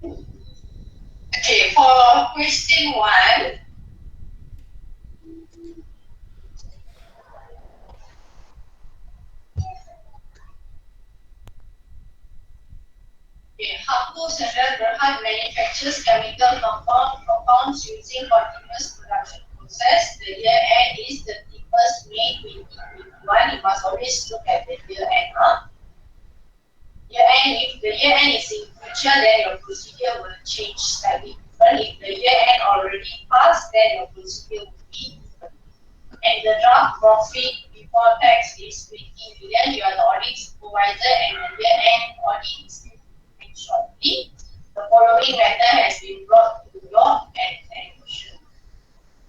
Okay, for question 1, okay, Hapu Central Berhad manufactures chemical compounds using continuous production process. The year end is 31st May 2021. You must always look at the year end. Year end, if the year end is in future, then your procedure will change slightly. But if the year end already passed, then your procedure will be different. And the draft profit before tax is 20 million. You are the audit supervisor and the year end audit is shortly. The following matter has been brought to your attention.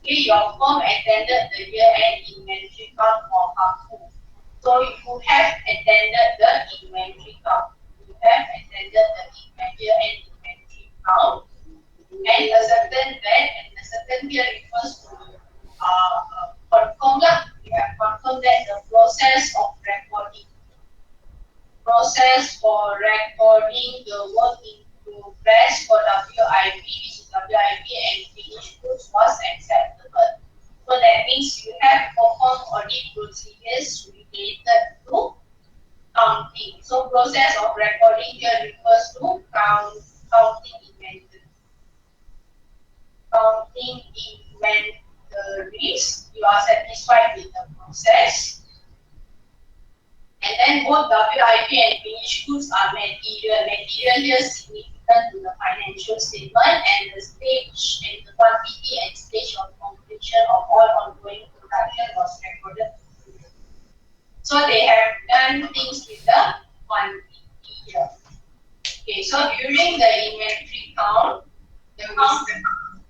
Okay, your firm attended the year end inventory count for Hapu. So you have attended the inventory count. You have attended the year end inventory count. And a certain that and a certain here refers to confirm that we have confirmed that the process of recording the work in progress for WIP, which is WIP and finished goods, was acceptable. So that means you have performed audit procedures related to counting. So process of recording here refers to counting inventory. Counting inventories, you are satisfied with the process. And then both WIP and finished goods are material. Material here is significant to the financial statement, and the stage and the quantity and stage of completion of all ongoing production was recorded. So they have done things with the quantity here. Okay, so during the inventory count, the count.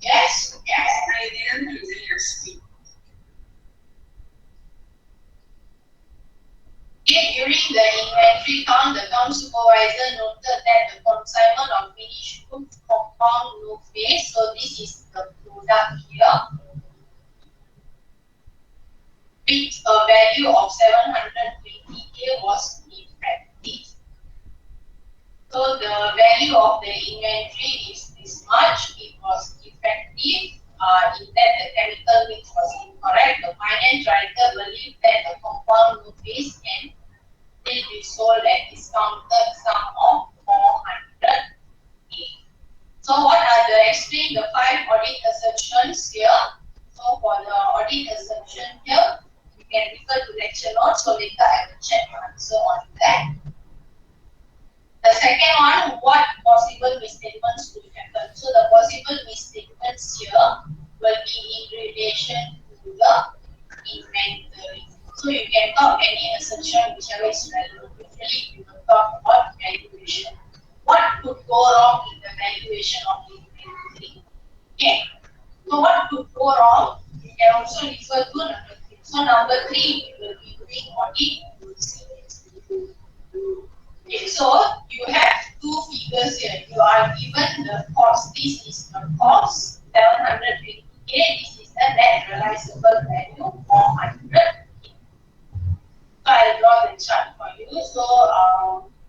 Yes, yes. I didn't listen your speech. During the inventory count, the count supervisor noted that the consignment of finished goods compound no face. So this is the product here, with a value of 720K was effective. So the value of the inventory is this much. It was effective. In that the chemical mix was incorrect. The finance writer believed that the compound no face can still be sold at discounted sum of 400K. So what are the explain the 5 audit assumptions here? So for the audit assumption here, you can refer to lecture notes, so later I will check your answer on that. The second one, what possible misstatements could happen? So the possible misstatements here will be in relation to the inventory. So you can talk any assumption whichever is relevant. Usually you will talk about valuation. What could go wrong in the valuation of the inventory? Okay. So what could go wrong? You can also refer to number 3. So number 3, we will be doing audit. Okay, so you have 2 figures here. You are given the cost. This is the cost, 720K. This is the net realizable value, 400K. So I'll draw the chart for you. So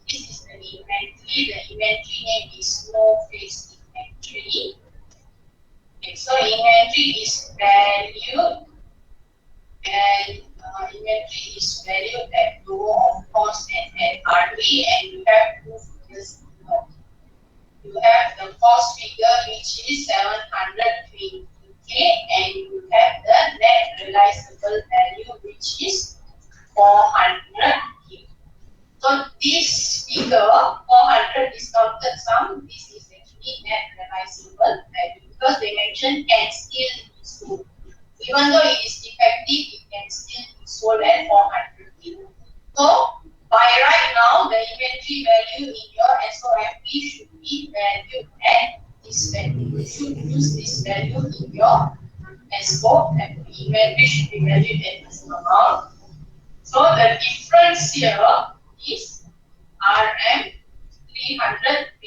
this is the inventory. The inventory name is no face inventory. Okay, so inventory is valued, and inventory is valued at low of cost and RD, and you have 2 figures. You have the cost figure which is 720K, and you have the net realizable value which is 400K. So this figure, 400 discounted sum, this is actually net realizable value, because they mentioned can still be sold. Even though it is defective, it can still be sold at 400K. So by right now, the inventory value in your SOFP should be valued at this value. You should use this value in your SOFP. Inventory should be valued at this amount. So the difference here is RM 320K.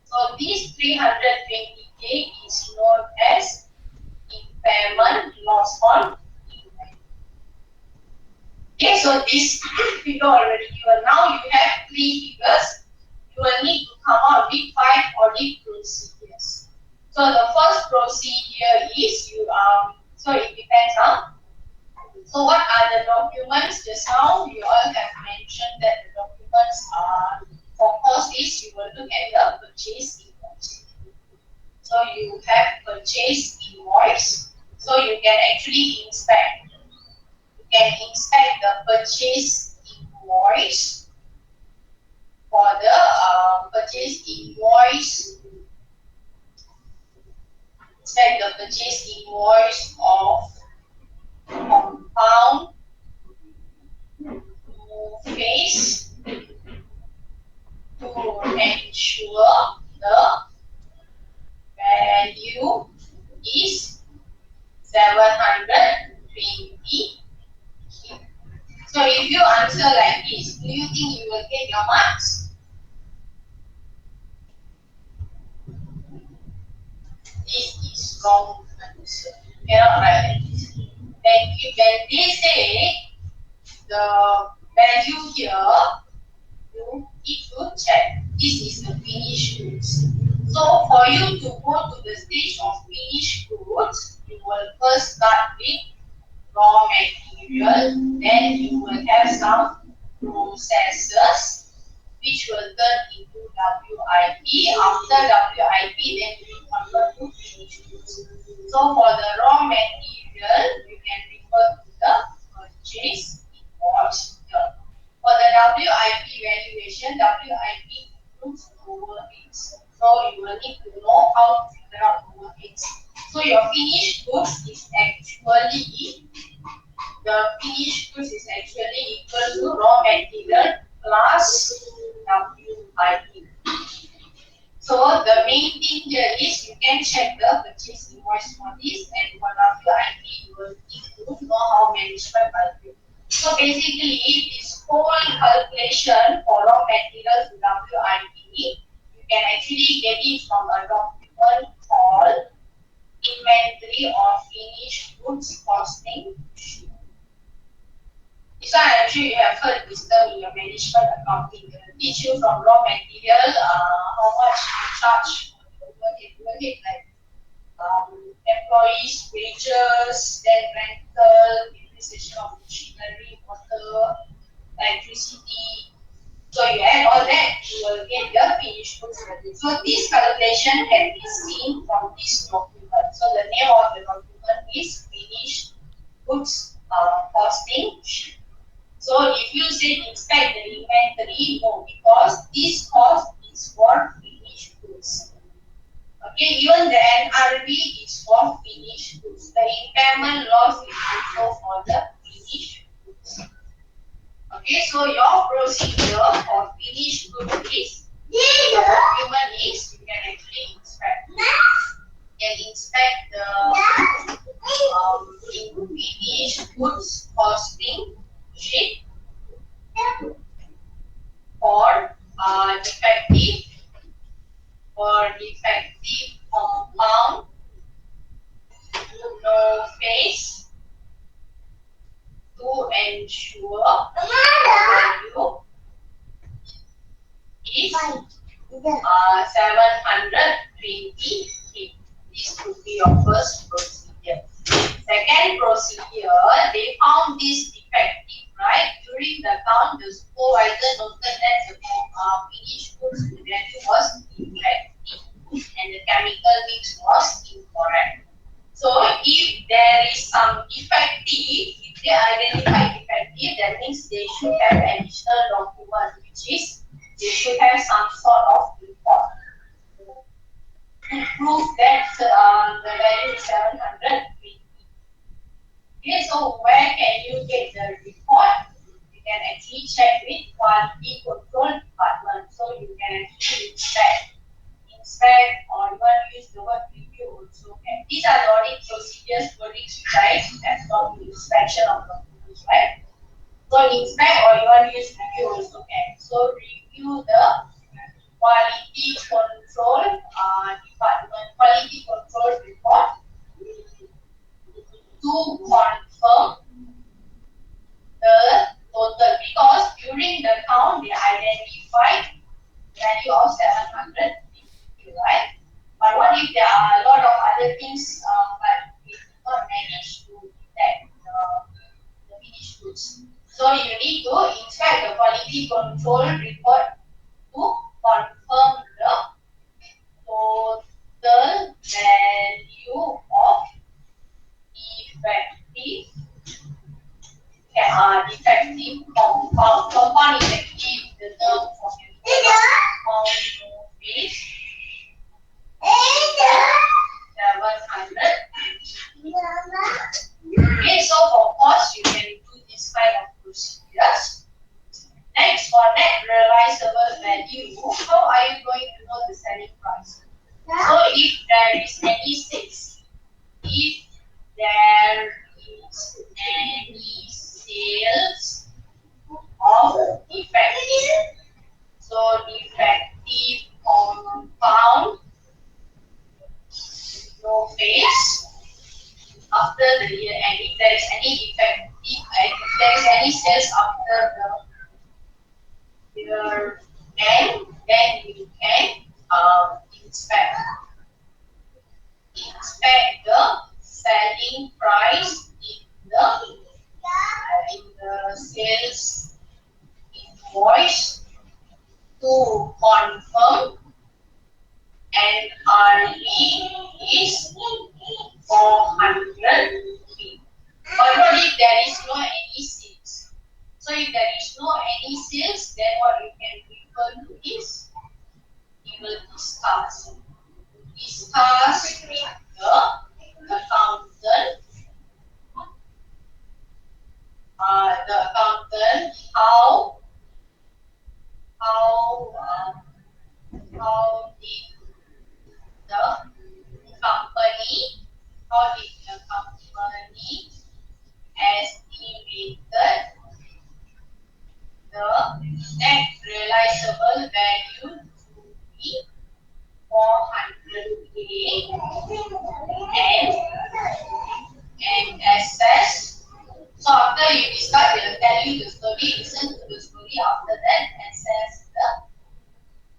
So this 320K is known as impairment loss on inventory. Okay, so this figure already given. Now you have 3 figures. You will need to come out with 5 audit procedures. So the first procedure is so it depends on. So what are the documents? Just now you all have mentioned that the documents are for cost is you will look at the purchase invoice. So you have purchase invoice. So you can actually inspect. You can inspect the purchase invoice for the purchase invoice. Inspect the purchase invoice of compound phase to ensure the value is 720. So if you answer like this, do you think you will get your marks? This is wrong answer. You cannot write like this. When they say the value here, you need to check. This is the finished goods. So for you to go to the stage of finished goods, you will first start with raw material, then you will have some processes which will turn into WIP. After WIP, then you will convert to finished goods. So for the raw material, you can refer to the purchase invoice here. For the WIP valuation, WIP includes overheads. So you will need to know how to figure out overheads. So your finished goods is actually equal to raw material plus WIP. So the main thing here is you can check the purchase invoice for this, and for WIP you will need to know how management budget. So basically this whole calculation for raw materials to WIP, you can actually get it from a document called Inventory of Finished Goods Costing Sheet. This one actually you have heard this term in your management accounting. They will teach you from raw material, how much you charge overhead like employees' wages, then rental, depreciation of machinery, water, electricity. So you add all that, you will get the finished goods value. So this calculation can be seen from this document. So the name of the document is finished goods costing sheet. So if you say inspect the inventory, no, because this cost is for finished goods. Okay, even the NRV is for finished goods. The impairment loss is also for the finished goods. Okay, so your procedure for finished goods is, the document is, you can actually inspect. You can inspect the finished goods costing sheet for defective compound no phase to ensure value is 720. This could be your first procedure. Second procedure, they found this defective, right? During the count, the supervisor noted that the finished goods value was defective and the chemical mix was incorrect. So if there is some defective, if they identify defective, that means they should have additional document, which is they should have some sort of report to prove that the value is 720. Okay, so where can you get the report? You can actually check with quality control department. So you can actually inspect, or you want to use the word review also. Okay. These are the audit procedures for which you guys have got the inspection of documents, right? So inspect, or you want to use review also. Okay. So review the quality control department, quality control report to confirm the total, because during the count they identified value of 750, if there are a lot of other things, but we did not manage to detect the finished goods. So you need to inspect the quality control report to confirm the total value of defective defective compound. Compound is actually the term for compound phase 700. Okay, so for cost you can do this kind of procedures. Next, for net realizable value, how are you going to know the selling price? So if there is any sales, if there is any sales of defective, so defective compound, no face after the year end. If there is any defective, if there is any sales after the year end, then you can inspect the selling price in the sales invoice to confirm NRE is 400K. But if there is no any sales, so if there is no any sales, then what you can refer to is we will discuss with the accountant, how did the company estimated the net realizable value to be 400K and assess. So after you discuss, they will tell you the story, listen to the story. After that, assess the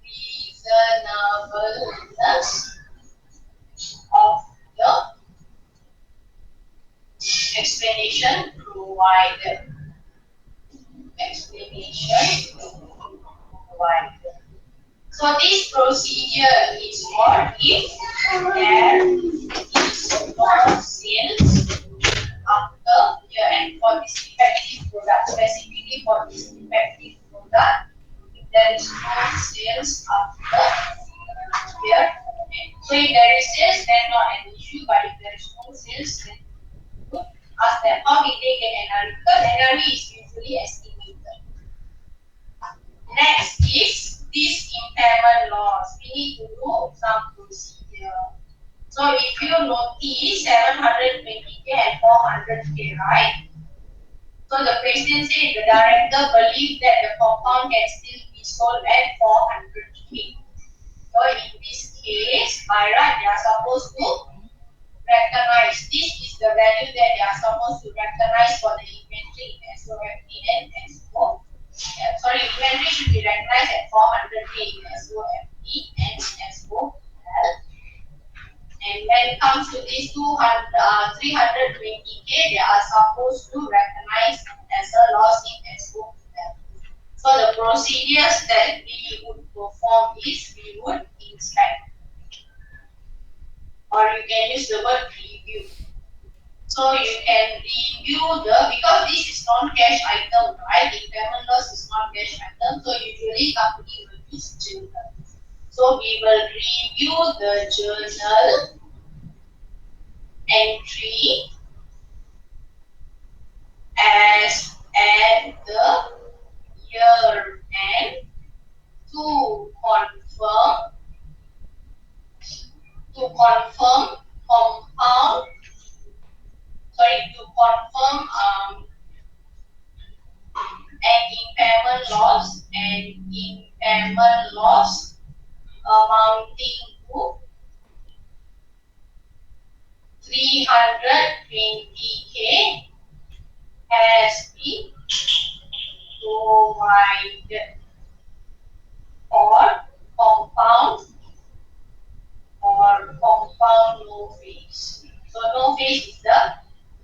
reasonableness of the explanation provided. So this procedure is for if there is no sales after year end for this defective product, specifically for this defective product, if there is no sales after year end. So if there is sales, then not an issue, but if there is no sales, then you ask them how did they get NRE, because NRE is usually estimated. Next is this impairment loss. We need to do some procedure. So if you notice 720K and 400K, right? So the president said the director believes that the compound can still be sold at 400K. So in this case, by right, they are supposed to recognize. This is the value that they are supposed to recognize for the inventory in SOFT and SO. Inventory should be recognized at 400K in SOFT and SOL. And when it comes to this 320K, they are supposed to recognize as a loss in SOL. So the procedures that we would perform is we would inspect, or you can use the word review. So you can review because this is non-cash item, right? Impairment loss is non-cash item, so usually company will use journal. So we will review the journal entry as at the year end to confirm an impairment loss amounting to 320K has been provided for compound no face. So no face is the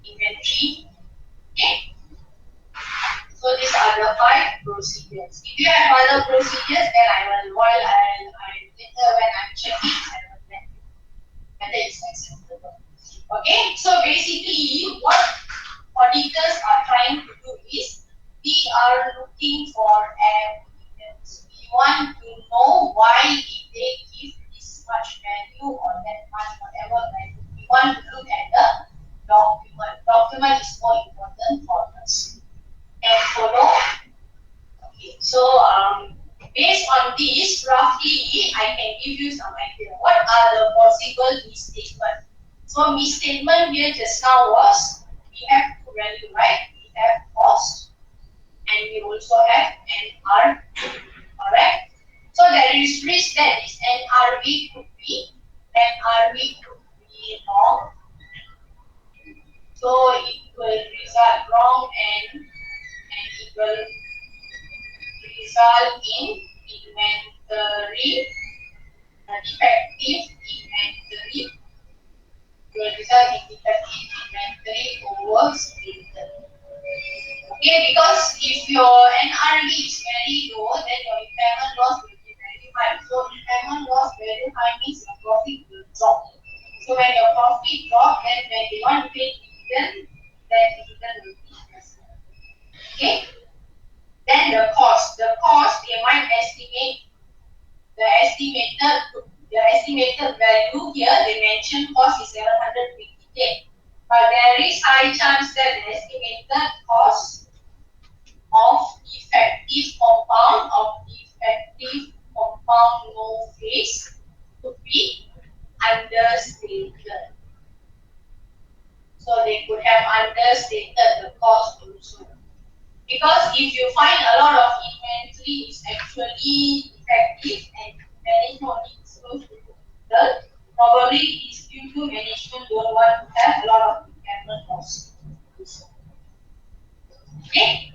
inventory. Okay. So these are the 5 procedures. If you have other procedures, then I will later when I'm checking, I will let you know whether it's acceptable. Okay. So basically, what auditors are trying to do is we are looking for evidence. We want to know why did they give this much value or that much whatever value. We want to look at the document. Document is more important for us. And follow. Okay, so based on this, roughly I can give you some idea. What are the possible misstatements? So misstatement here just now was we have two value, right? We have cost and we also have NR. Alright. So there is risk that this NRV could be wrong. So it will result wrong and it will result in inventory, defective inventory. Will result in defective inventory overstated. Okay, because if your NRV is very low, then your impairment loss will be very high. So impairment loss very high means your profit will drop. So when your profit drops, then when they want to pay dividend, then dividend will be less. Okay. Then the cost. The cost they might estimate the estimated value here. They mentioned cost is 750K, but there is high chance that the estimated cost of effective compound no face could be understated. So they could have understated the cost also. Because if you find a lot of inventory is actually effective and management is close to the probably it is due to management don't want to have a lot of impairment loss. Okay.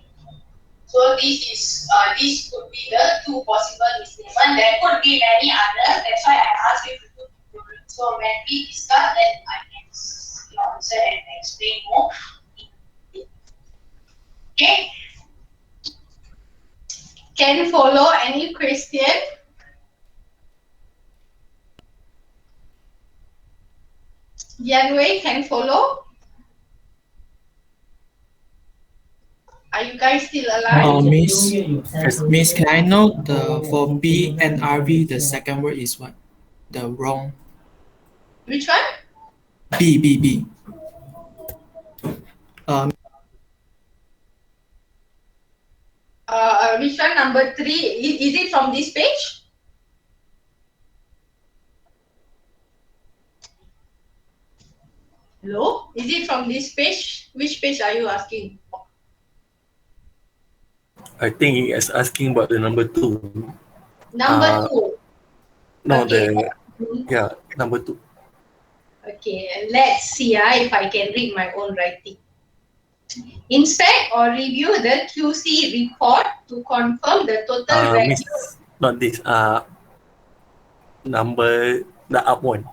So this could be the 2 possible misstatements. There could be many others. That's why I asked you to do tutorial. So when we discuss, then I can answer and explain more. Okay. Can you follow any question? Yanwei, can follow? Are you guys still alive? Miss, can I know for B and RV, the second word is what? The wrong. Which one? B. Which one? Number 3. Is it from this page? Hello? Is it from this page? Which page are you asking? I think he is asking about the number 2. Number 2. No, okay. Number 2. Okay, let's see if I can read my own writing. Inspect or review the QC report to confirm the total value. Miss, not this. The up one.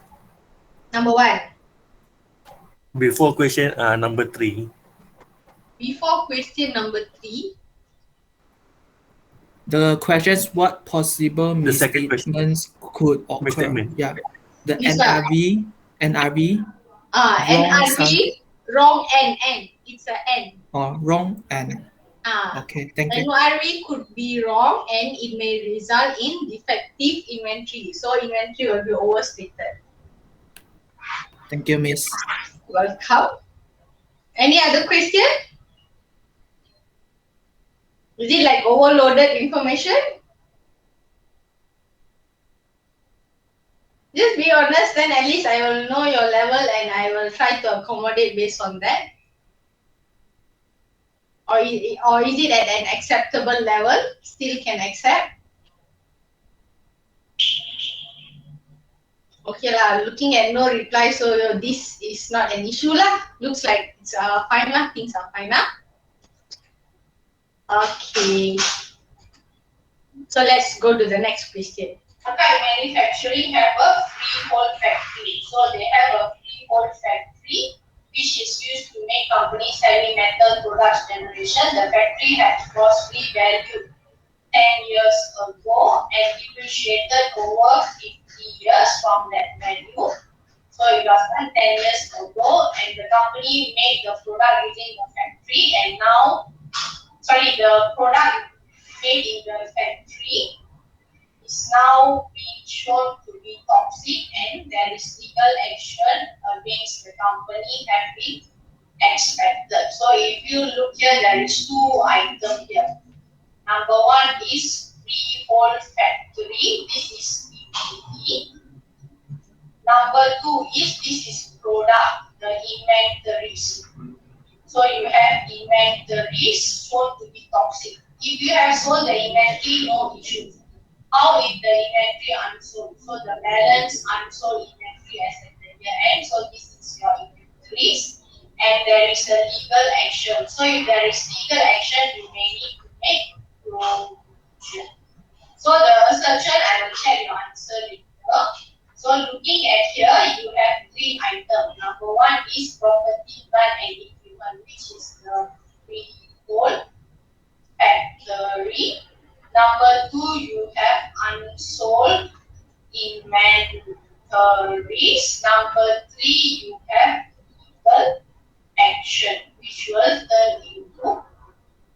Number 1. Before question number 3. Before question number 3. The questions, what possible The second misstatements could occur? Misstatement. Yeah. The This NRV, NRV, wrong N. It's a N. Wrong and. Okay, thank you. NRV could be wrong and it may result in defective inventory. So inventory will be overstated. Thank you, Miss. Welcome. Any other question? Is it like overloaded information? Just be honest, then at least I will know your level and I will try to accommodate based on that. Or is it at an acceptable level? Still can accept? Okay lah, looking at no reply, so this is not an issue lah. Looks like it's fine lah, things are fine lah. Okay. So let's go to the next question. Akai Manufacturing have a freehold factory. So they have a revaluation, the factory had was revalued 10 years ago and depreciated over 50 years from that value. So it was done 10 years ago and the company made the product using the factory and now, the product made in the factory is now being shown to be toxic and there is legal action against the company have been expected. So if you look here, there is two items here. Number one is freehold factory. This is PPE. Number two is this is product, the inventories. So you have inventories shown to be toxic. If you have sold the inventory, no issues. How is the inventory unsold? So the balance unsold inventory as at the year end. So this is your inventories. And there is a legal action. So if there is legal action, you may need to make provision. So the assertion, I will check your answer later. So looking at here, you have three items. Number one is property, plant and equipment, which is the freehold factory. Number two, you have unsold inventories. Number three, you have legal action, which will turn into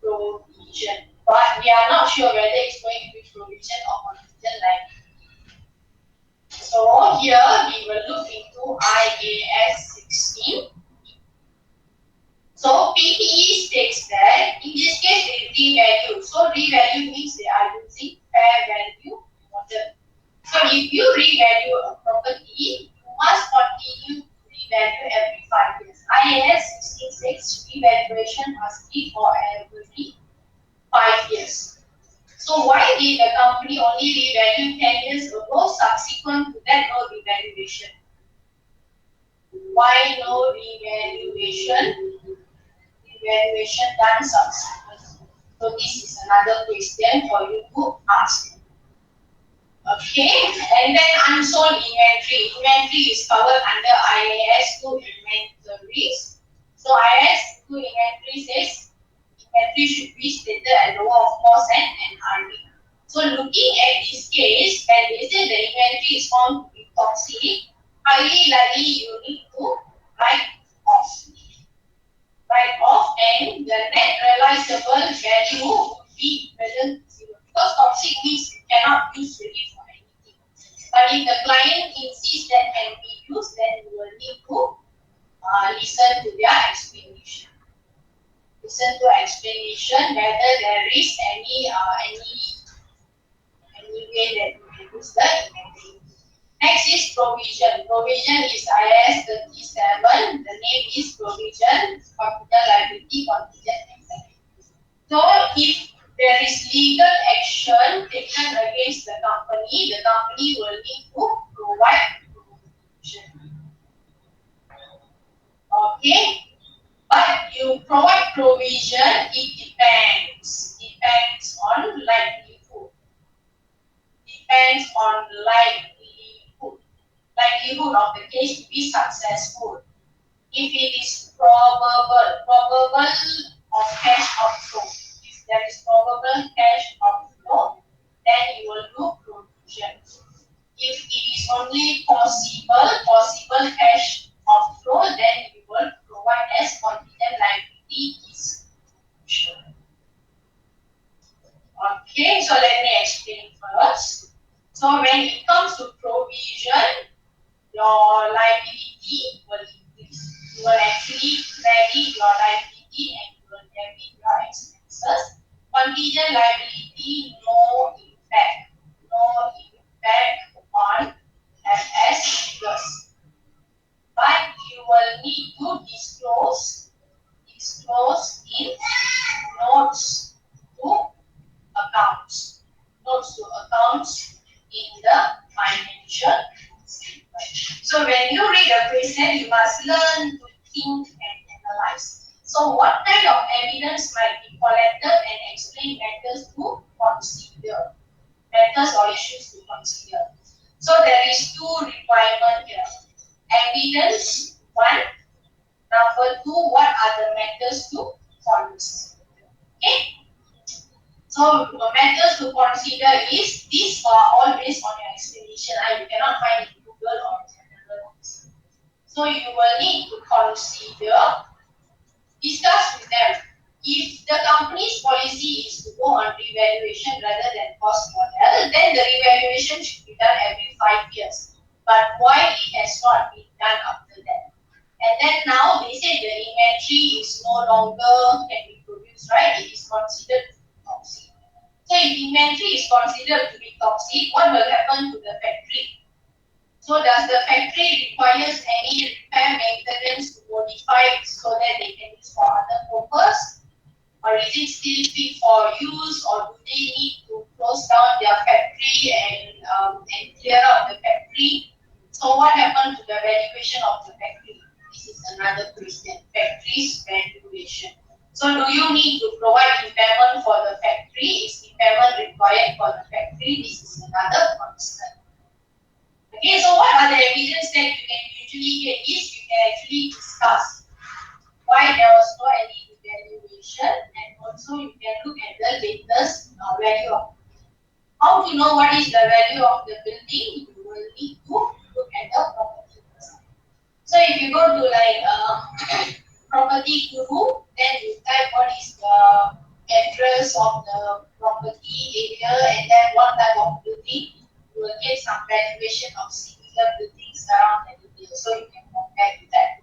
provision. But we are not sure whether it's going to be provision or contingent liability. So here we will look into IAS 16. So PPE states that in this case they revalue. So revalue means they are using fair value model. So if you revalue a property, you must continue to revalue every 5 years. IAS 16 says revaluation must be for every 5 years. So why did the company only revalue 10 years ago? Subsequent to that, no revaluation. Why no revaluation? Revaluation done subsequent. So this is another question for you to ask. Okay, and then unsold inventory. Inventory is covered under IAS 2 inventories. So IAS 2 inventory says inventory should be stated at lower of cost and RD. So looking at this case, when they say the inventory is found to be toxic, highly likely you need to write off. Write off and the net realizable value would be equivalent to 0. Because toxic means you cannot use really for anything. But if the client insists that can be used, then you will need to listen to their explanation. Listen to explanation whether there is any way that you can use the inventory. Next is provision. Provision is IAS 37. The name is provision, capital liability, contingent liability. So if there is legal action taken against the company will need to provide provision. Okay? But you provide provision, it depends. Depends on likelihood. Depends on likelihood of the case to be successful. If it is probable of cash outflow. If there is probable cash outflow, then you will do provision. If it is only possible cash outflow, then you will provide as contingent liability distribution. Okay, so let me explain first. So when it comes to provision, your liability will increase. You will actually credit your liability and you will debit your expenses. Contingent liability, no impact. No impact on FS figures. But you will need to disclose in notes to accounts. Notes to accounts in the financial statement. So when you read a question, you must learn to think and analyze. So what kind of evidence might be collected and explain matters to consider? Matters or issues to consider. So there is two requirements here. Evidence, one. Number two, what are the matters to consider? So methods to consider is, these are all based on your explanation. You cannot find in Google or general. So you will need to consider, discuss with them. If the company's policy is to go on revaluation rather than cost model, then the revaluation should be done every 5 years. But why it has not been done after that? And then now they say the inventory is no longer can be produced, right? It is considered toxic. So if inventory is considered to be toxic, what will happen to the factory? So does the factory requires any repair maintenance to modify it so that they can use for other purpose? Or is it still fit for use, or do they need to close down their factory and clear out the factory? So what happened to the valuation of the factory? This is another question. Factory's valuation. So do you need to provide impairment for the factory? Is impairment required for the factory? This is another concern. Okay, so what are the evidence that you can usually get is you can actually discuss why there was no any evaluation, and also you can look at the latest value of the building. How to know what is the value of the building? You will need to look at the property. So if you go to like property guru, then you type what is the address of the property area and then what type of building, you will get some valuation of similar buildings around the area. So you can compare with that.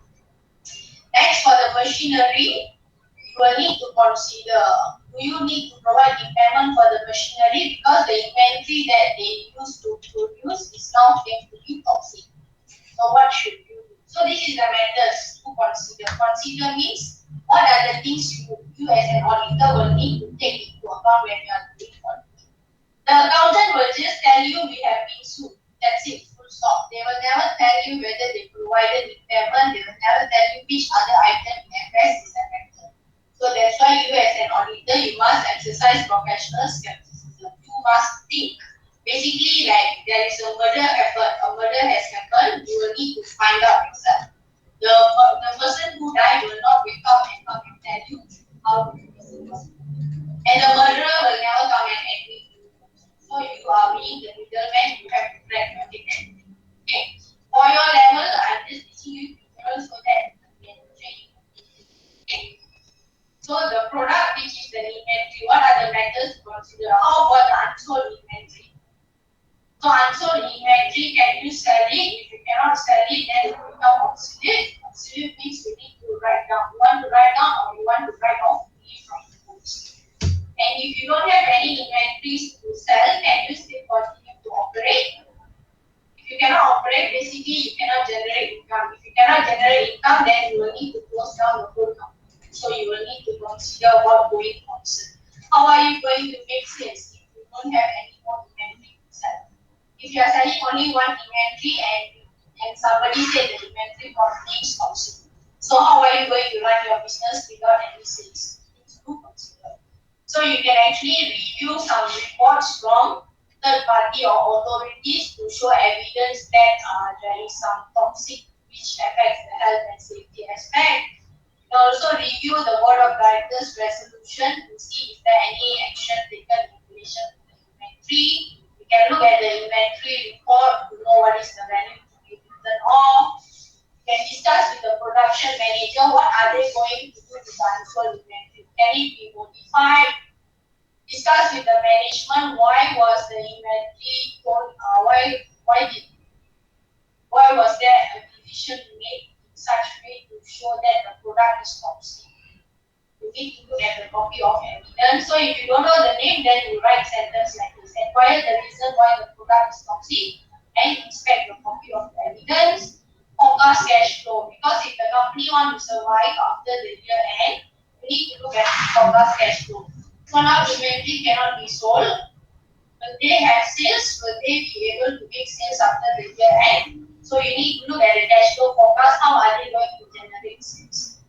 Next, for the machinery, you will need to consider, do you need to provide impairment for the machinery because the inventory that they use to produce is now claimed to be toxic. So what should you do? So this is the methods to consider. Consider means what are the things you as an auditor will need to take into account when you are doing auditing. The accountant will just tell you we have been sued. That's it, full stop. They will never tell you whether they provided impairment. They will never tell you which other item in FS is affected. So that's why you as an auditor, you must exercise professional skepticism. You must think. Basically, like there is a murder effort, a murder has happened, you will need to find out yourself. The person who died will not wake up and come and tell you how the person was. And the murderer will never come and admit you. So you are being the middleman, you have to track your data. Okay. For your level, I'm just teaching you tutorials so that you can train. Okay. So the product which is the inventory, what are the methods to consider? How about the unsold inventory? So unsold inventory, can you sell it? If you cannot sell it, then it will become obsolete. Obsolete means you need to write down. You want to write down or you want to write off from the books. And if you don't have any inventories to sell, can you still continue to operate? If you cannot operate, basically you cannot generate income. If you cannot generate income, then you will need to close down the whole company. So you will need to consider what going concern. How are you going to make sales if you don't have any more inventory to sell? If you are selling only one inventory and somebody said the inventory contains toxin, so how are you going to run your business without any sales? Things to consider. So you can actually review some reports from third party or authorities to show evidence that there is some toxic which affects the health and safety aspect. You can also review the board of directors resolution to see if there are any action taken in relation to the inventory. You can look at the inventory report to know what is the value to be written off. You can discuss with the production manager what are they going to do with the unsold inventory. Can it be modified? Discuss with the management why was the inventory told, why was there a decision made in such way to show that the product is toxic. You need to look at the copy of evidence. So if you don't know the name, then you write sentence like this. Inquire the reason why the product is toxic and inspect the copy of the evidence. Forecast cash flow, because if the company wants to survive after the year end, you need to look at forecast cash flow. So now inventory cannot be sold. Will they have sales? Will they be able to make sales after the year end? So you need to look at the cash flow forecast. How are they going to generate sales?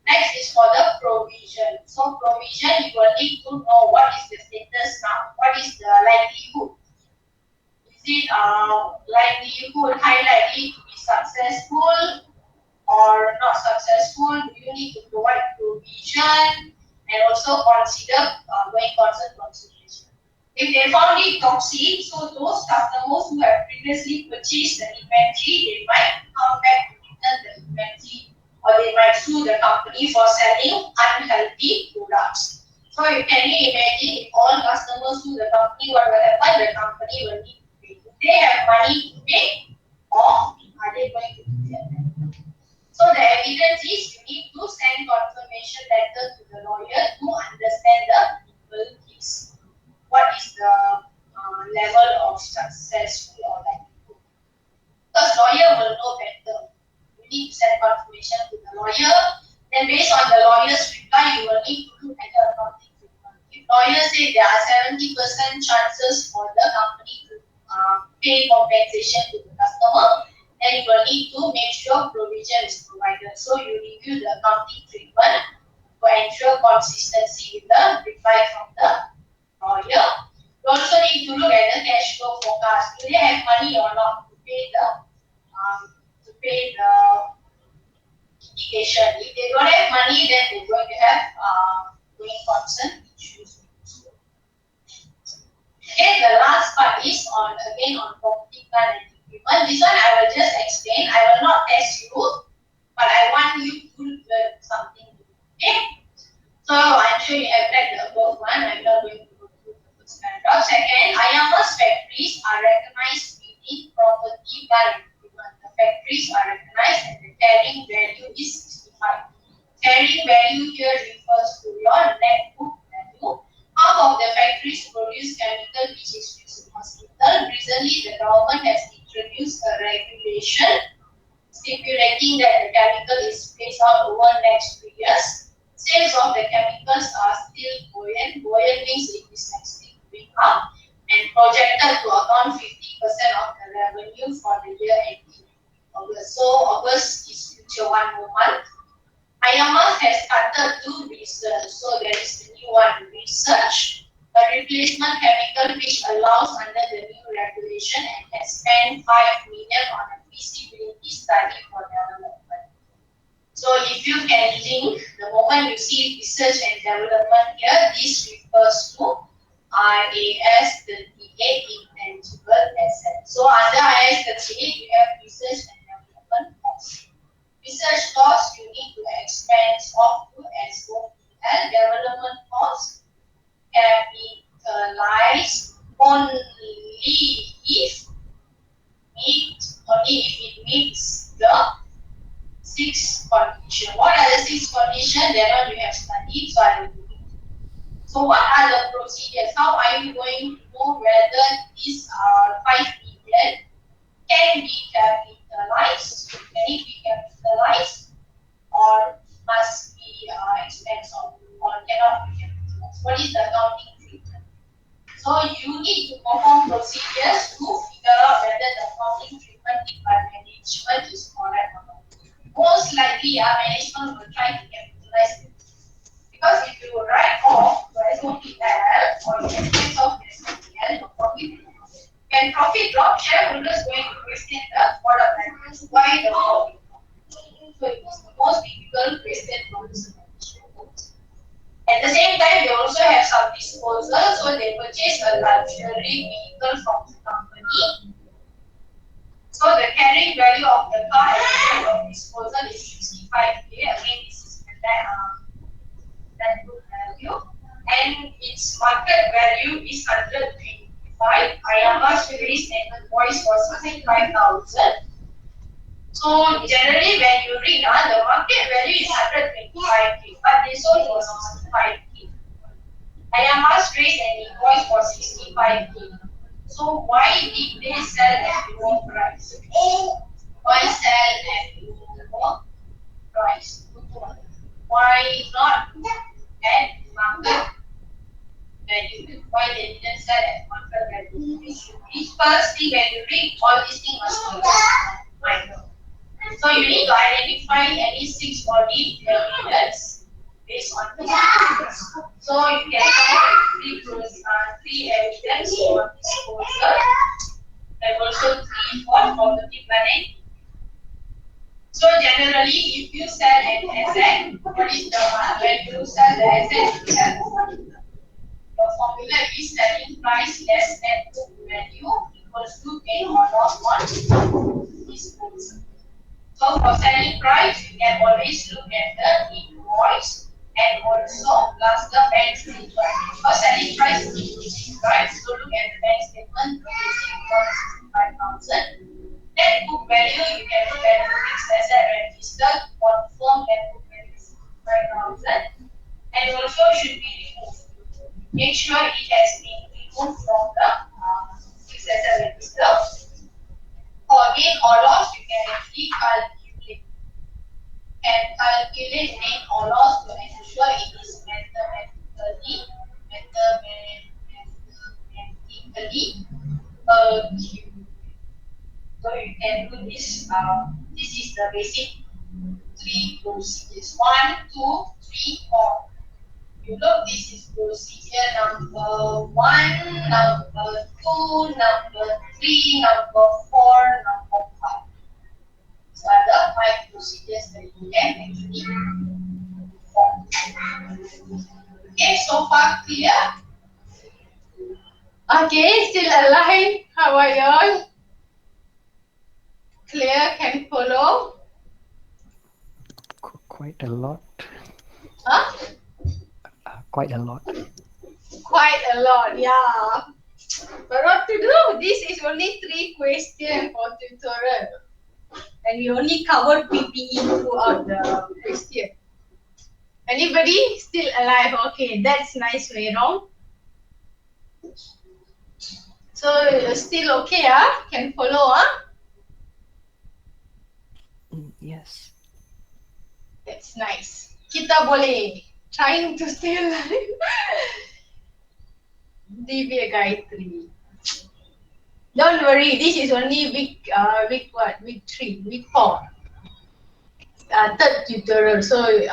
Next is for the provision. So provision, you will need to know what is the status now. What is the likelihood? Is it likelihood, high likely to be successful or not successful? Do you need to provide provision? and also consider going concern consideration. If they found it toxic, so those customers who have previously purchased the inventory, they might come back to return the inventory, or they might sue the company for selling unhealthy products. So you can imagine if all customers sue the company, what will happen? The company will need to pay. Do they have money to pay, or are they going to pay them? So the evidence is you need to send confirmation letter to the lawyer to understand the legal case. What is the level of successful or likelihood? Because lawyer will know better. You need to send confirmation to the lawyer. Then based on the lawyer's reply, you will need to look at the accounting treatment. If lawyer say there are 70% chances for the company to pay compensation to the customer, then you will need to make sure provision is provided. So you review the accounting treatment to ensure consistency with the reply from the lawyer. You also need to look at the cash flow forecast. Do they have money or not to pay the litigation? If they don't have money, then they're going to have going concern issues. Okay, the last part is on property, plant and equipment. This one I will just explain. I will not test you, but I want you to learn something. Okay, so I'm sure you have read the above one. I'm not going to go through the first paragraph. Second, Ayama's factories are recognized within property, plant and equipment. The factories are recognized and the carrying value is 65. Carrying value here refers to your net book value. Half of the factories produce chemical which is used in hospital. Recently, the government has introduced a regulation stipulating that the chemical is phased out over next 3 years. Sales of the chemicals are still buoyant. Buoyant means it is still going up and projected to account 50% of the revenue for the year ending August. So August is future one more month. Ayama has started to research, so there is the new one, research, a replacement chemical which allows under the new regulation and has spent 5 million on a feasibility study for development. So if you can link, the moment you see research and development here, this refers to IAS 38 intangible asset. So under IAS 38, you have research and development costs. Research costs you need to expense off to SOPL. Development costs capitalized only if it meets the 6 conditions. What are the 6 conditions? That one you have studied, so I will do it. So what are the procedures? How are you going to know whether these 5 million can be capitalized? Can it be capitalized or must be expense or cannot be capitalized? What is the accounting treatment? So you need to perform procedures to figure out whether the accounting treatment by management is correct or not. Most likely, management will try to capitalize it. Because if you write off your SOPL or you expense off your SOPL, your profit will drop. When profit drops, shareholders going to question the bottom line. Why the profit drop? So it is the most difficult question from the shareholders. At the same time, they also have some disposal, so they purchase a luxury vehicle from the company. So the carrying value of the car at the time of disposal is 65k. Again, this is the net book value, and its market value is 125. Ayama's raised an invoice for 65,000. So generally, when you read, the market value is 125k, but they sold for 65k. Ayama's raised an invoice for 65k. So why did they sell at lower price? Why sell at lower price? Why not at market value? Why they didn't sell at market value? Firstly, when you read, all these things must be minor. So you need to identify at least 6 audit evidence based on this. So you can come up with 3 evidence for disposal and also 3 for property planning. So generally, if you sell an asset, what is the when you sell the asset, you have the formula is selling price less than book value equals to gain or loss on disposal. So for selling price, you can always look at the invoice and also plus the bank statement. For selling price is increasing, right? So look at the bank statement, increasing from 65,000. Net book value, you can look at the fixed asset register, confirm net book value is 65,000, and also should be removed. Make sure it has been removed from the fixed asset register. For gain or loss, you can actually calculate gain or loss to ensure it is mathematically accurate. So you can do this. This is the basic 3 procedures. 1, 2, 3, 4. You look, this is procedure number 1, number 2, number 3, number 4, number 5. So are the 5 procedures that you can actually perform. Okay, so far clear? Okay, still alive? How are y'all? Clear, can follow? Quite a lot. Huh? Quite a lot. Quite a lot, yeah. But what to do? This is only 3 questions for tutorial. And we only covered PPE throughout the question. Anybody still alive? Okay, that's nice, Veerong. So still okay, huh? Can follow, huh? Yes. That's nice. Kita boleh. Trying to stay alive. BBFA2024. Don't worry, this is only week what? Week 3, week 4. Third tutorial. So you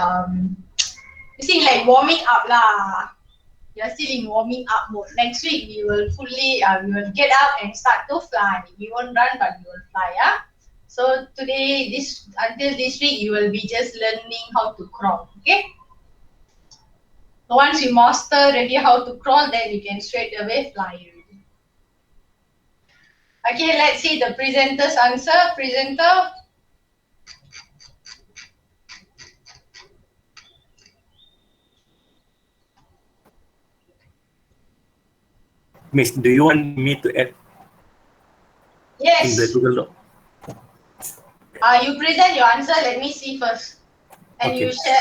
see, like warming up lah. You're still in warming up mode. Next week we will fully we will get up and start to fly. We won't run, but we will fly, yeah. So today, until this week, you will be just learning how to crawl. Okay. So once you master already how to crawl, then you can straight away fly already. Okay, let's see the presenter's answer. Presenter. Miss, do you want me to add Yes. in the Google Doc? You present your answer. Let me see first, and Okay. you share.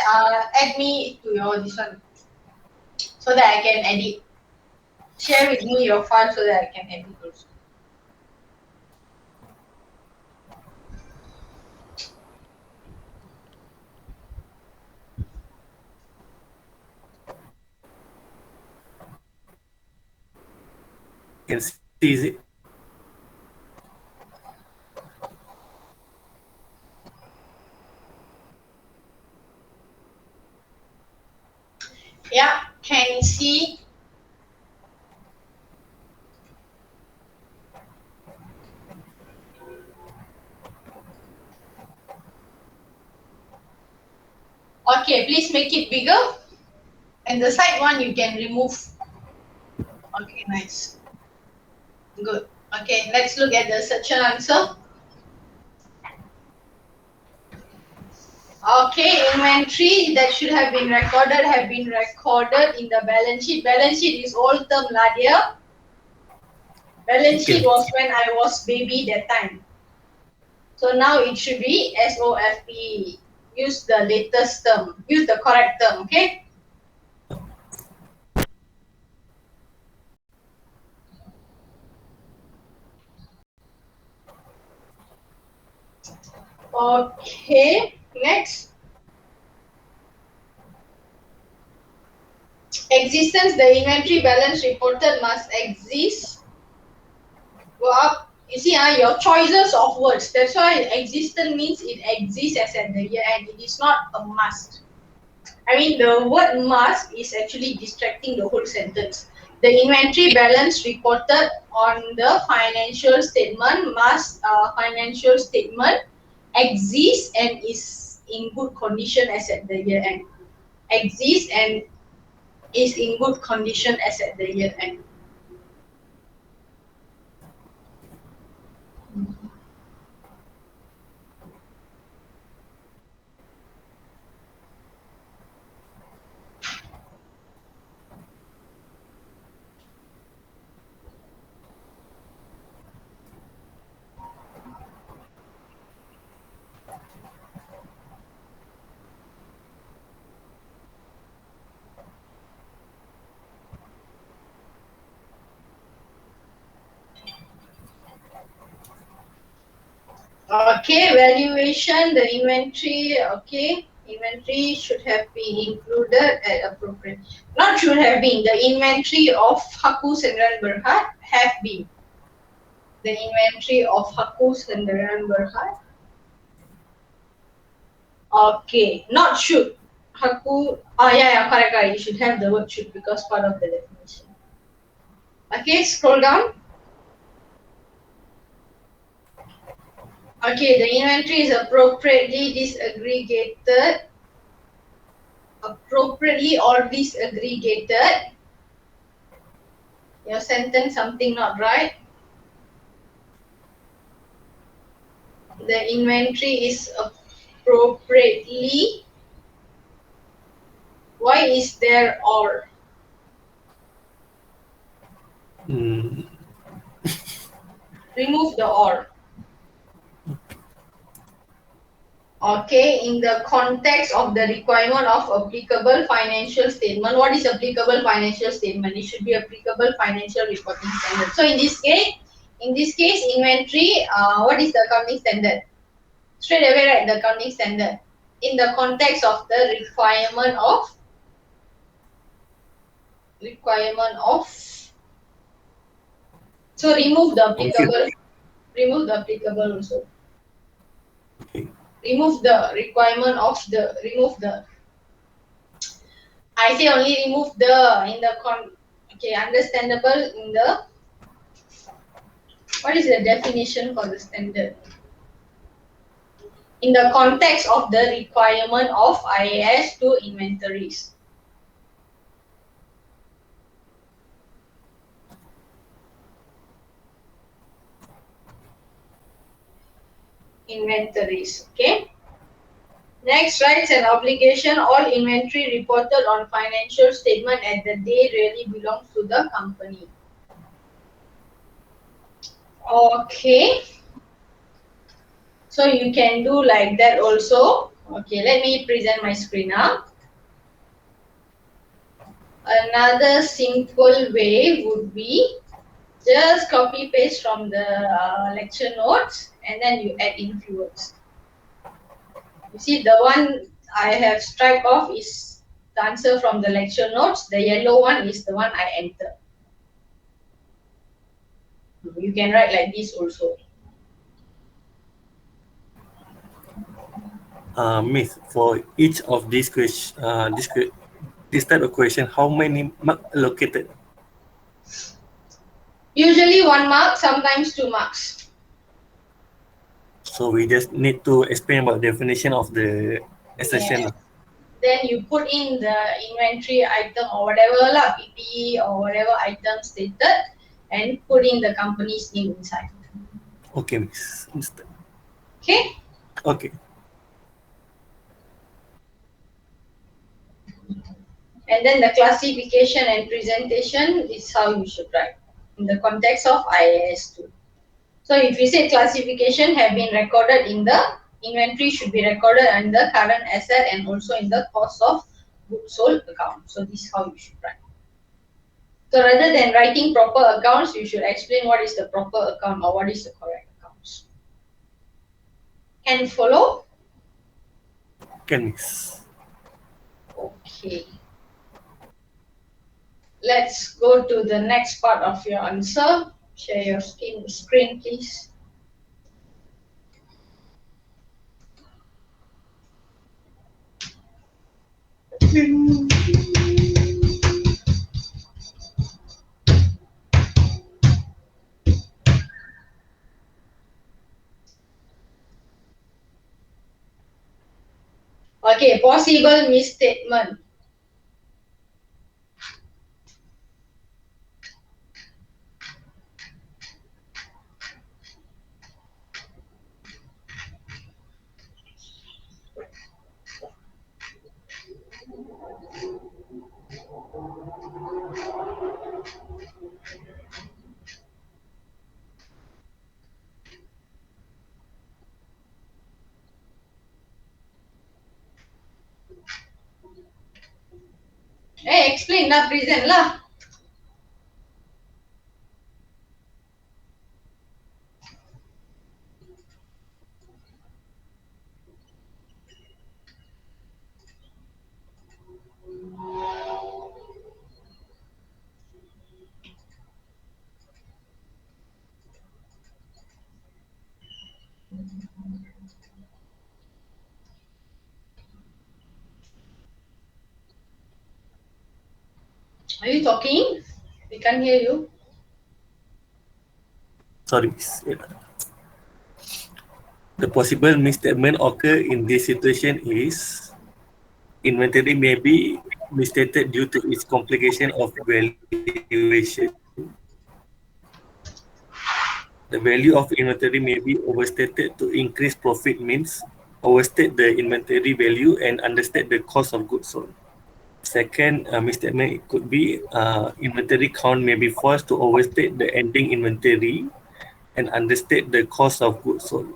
Add me to your this one, so that I can edit. Share with me your file so that I can edit also. Can see, is it? Yeah, can see. Okay, please make it bigger. And the side one you can remove. Okay, nice. Good. Okay, let's look at the search and answer. Okay, inventory that should have been recorded in the balance sheet. Balance sheet is old term lah dear. Balance sheet was when I was baby that time. So now it should be SOFP. Use the latest term. Use the correct term, okay? Okay, next. Existence, the inventory balance reported must exist. Go up. You see, your choices of words. That's why existence means it exists as at the year end. It is not a must. I mean, the word must is actually distracting the whole sentence. The inventory balance reported on the financial statement must financial statement exists and is in good condition as at the year end. Exists and is in good condition as at the year end. Okay, valuation, the inventory, okay. Inventory should have been included at appropriate. Not should have been, the inventory of Haku Sendran Berhad have been. The inventory of Haku Sendran Berhad. Okay, not should. Haku, yeah, correct. You should have the word should because part of the definition. Okay, scroll down. Okay, the inventory is appropriately disaggregated. Appropriately or disaggregated. Your sentence something not right. The inventory is appropriately. Why is there or? Remove the or. Okay, in the context of the requirement of applicable financial statement. What is applicable financial statement? It should be applicable financial reporting standard. So in this case, inventory, what is the accounting standard? Straight away, right, the accounting standard. In the context of the requirement of so remove the applicable. Remove the applicable also. Okay. Remove the requirement of the. Remove the. I say only remove the in the okay, understandable in the. What is the definition for the standard? In the context of the requirement of IAS to inventories. Inventories, okay. Next, rights and obligation. All inventory reported on financial statement at the day really belongs to the company. Okay. So you can do like that also. Okay, let me present my screen now. Another simple way would be just copy paste from the lecture notes and then you add in few words. You see the one I have strike off is the answer from the lecture notes. The yellow one is the one I enter. You can write like this also. Miss, for each of these this type of question, how many mark allocated? Usually 1 mark, sometimes 2 marks. So we just need to explain about definition of the assertion. Yes. Then you put in the inventory item or whatever lah, PP or whatever item stated and put in the company's name inside. Okay, Miss. Understand. Okay? Okay. And then the classification and presentation is how you should write in the context of IAS 2. So if you say classification have been recorded in the inventory should be recorded in the current asset and also in the cost of goods sold account. So this is how you should write. So rather than writing proper accounts, you should explain what is the proper account or what is the correct accounts. Can follow? Can, Miss. Okay. Let's go to the next part of your answer. Share your screen, please. Okay, possible misstatement. Explain lah, present lah. Are you talking? We can't hear you. Sorry, miss. The possible misstatement occur in this situation is inventory may be misstated due to its complication of valuation. The value of inventory may be overstated to increase profit means overstate the inventory value and understate the cost of goods sold. Second misstatement it could be inventory count may be forced to overstate the ending inventory and understate the cost of goods sold.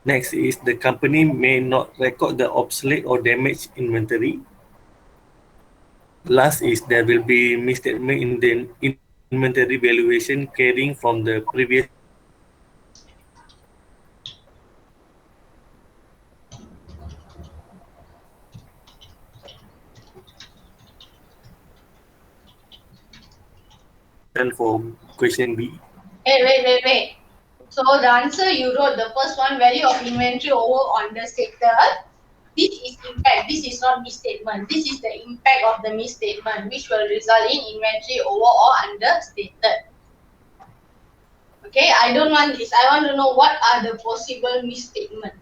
Next is the company may not record the obsolete or damaged inventory. Last is there will be misstatement in the inventory valuation carrying from the previous. And for question B. Hey, wait. So the answer you wrote, the first one, value of inventory over understated. This is impact. This is not misstatement. This is the impact of the misstatement, which will result in inventory over or understated. Okay, I don't want this. I want to know what are the possible misstatement.